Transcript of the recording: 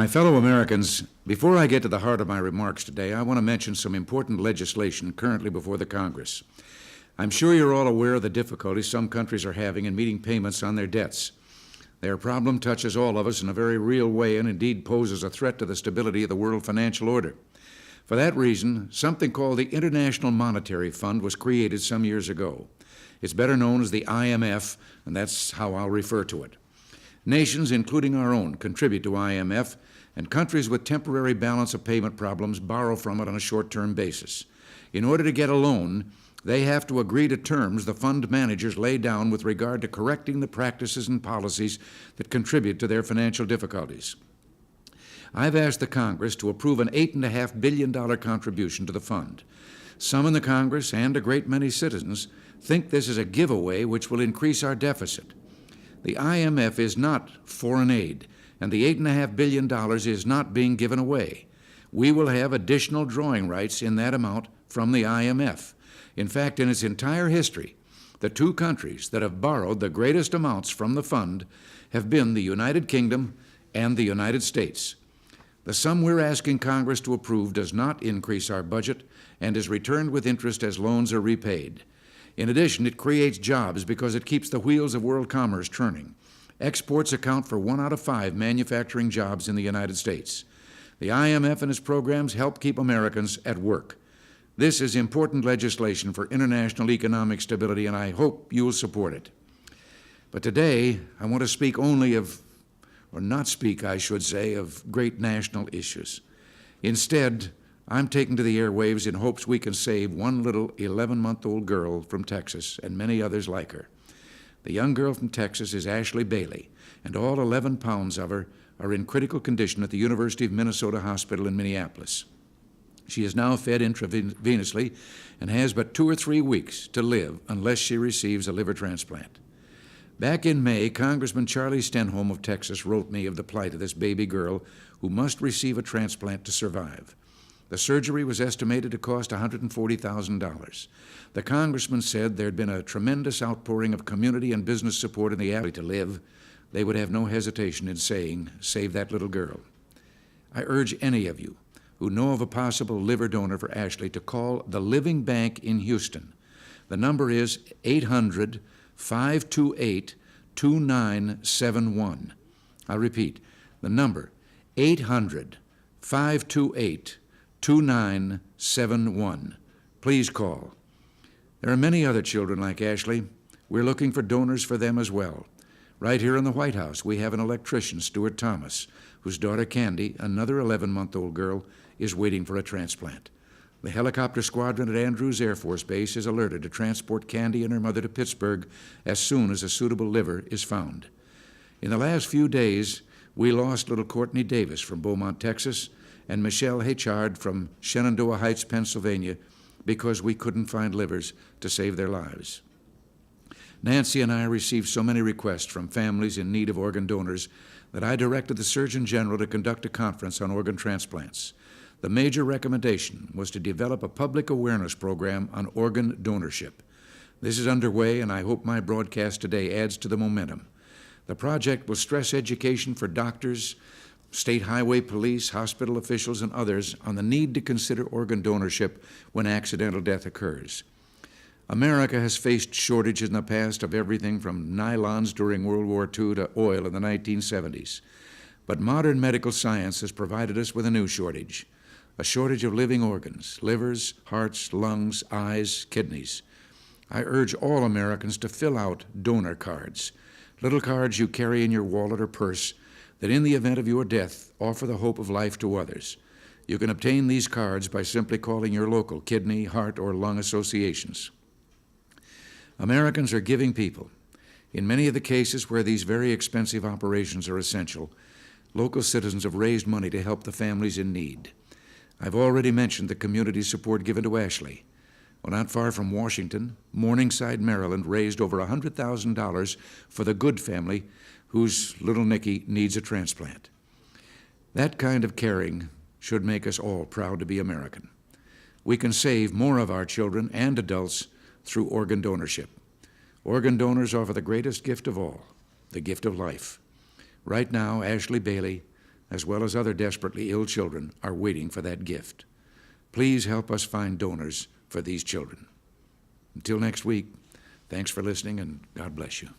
My fellow Americans, before I get to the heart of my remarks today, I want to mention some important legislation currently before the Congress. I'm sure you're all aware of the difficulties some countries are having in meeting payments on their debts. Their problem touches all of us in a very real way and indeed poses a threat to the stability of the world financial order. For that reason, something called the International Monetary Fund was created some years ago. It's better known as the IMF, and that's how I'll refer to it. Nations, including our own, contribute to IMF, and countries with temporary balance of payment problems borrow from it on a short-term basis. In order to get a loan, they have to agree to terms the fund managers lay down with regard to correcting the practices and policies that contribute to their financial difficulties. I've asked the Congress to approve an $8.5 billion contribution to the fund. Some in the Congress and a great many citizens think this is a giveaway which will increase our deficit. The IMF is not foreign aid, and the $8.5 billion is not being given away. We will have additional drawing rights in that amount from the IMF. In fact, in its entire history, the two countries that have borrowed the greatest amounts from the fund have been the United Kingdom and the United States. The sum we're asking Congress to approve does not increase our budget and is returned with interest as loans are repaid. In addition, it creates jobs because it keeps the wheels of world commerce turning. Exports account for 1 out of 5 manufacturing jobs in the United States. The IMF and its programs help keep Americans at work. This is important legislation for international economic stability, and I hope you will support it. But today, I want to speak only of, or not speak, I should say, of great national issues. Instead, I'm taking to the airwaves in hopes we can save one little 11-month-old girl from Texas and many others like her. The young girl from Texas is Ashley Bailey, and all 11 pounds of her are in critical condition at the University of Minnesota Hospital in Minneapolis. She is now fed intravenously and has but 2 or 3 weeks to live unless she receives a liver transplant. Back in May, Congressman Charlie Stenholm of Texas wrote me of the plight of this baby girl who must receive a transplant to survive. The surgery was estimated to cost $140,000. The congressman said there had been a tremendous outpouring of community and business support in the ability to live. They would have no hesitation in saying, save that little girl. I urge any of you who know of a possible liver donor for Ashley to call the Living Bank in Houston. The number is 800-528-2971. I repeat, the number 800-528-2971. Please call. There are many other children like Ashley. We're looking for donors for them as well. Right here in the White House, we have an electrician, Stuart Thomas, whose daughter Candy, another 11-month-old girl, is waiting for a transplant. The helicopter squadron at Andrews Air Force Base is alerted to transport Candy and her mother to Pittsburgh as soon as a suitable liver is found. In the last few days, we lost little Courtney Davis from Beaumont, Texas, and Michelle Haychard from Shenandoah Heights, Pennsylvania, because we couldn't find livers to save their lives. Nancy and I received so many requests from families in need of organ donors that I directed the Surgeon General to conduct a conference on organ transplants. The major recommendation was to develop a public awareness program on organ donorship. This is underway, and I hope my broadcast today adds to the momentum. The project will stress education for doctors, state highway police, hospital officials, and others on the need to consider organ donorship when accidental death occurs. America has faced shortages in the past of everything from nylons during World War II to oil in the 1970s. But modern medical science has provided us with a new shortage, a shortage of living organs, livers, hearts, lungs, eyes, kidneys. I urge all Americans to fill out donor cards, little cards you carry in your wallet or purse that in the event of your death offer the hope of life to others. You can obtain these cards by simply calling your local kidney, heart, or lung associations. Americans are giving people. In many of the cases where these very expensive operations are essential, local citizens have raised money to help the families in need. I've already mentioned the community support given to Ashley. Well, not far from Washington, Morningside, Maryland raised over $100,000 for the Good family whose little Nikki needs a transplant. That kind of caring should make us all proud to be American. We can save more of our children and adults through organ donorship. Organ donors offer the greatest gift of all, the gift of life. Right now, Ashley Bailey, as well as other desperately ill children, are waiting for that gift. Please help us find donors for these children. Until next week, thanks for listening, and God bless you.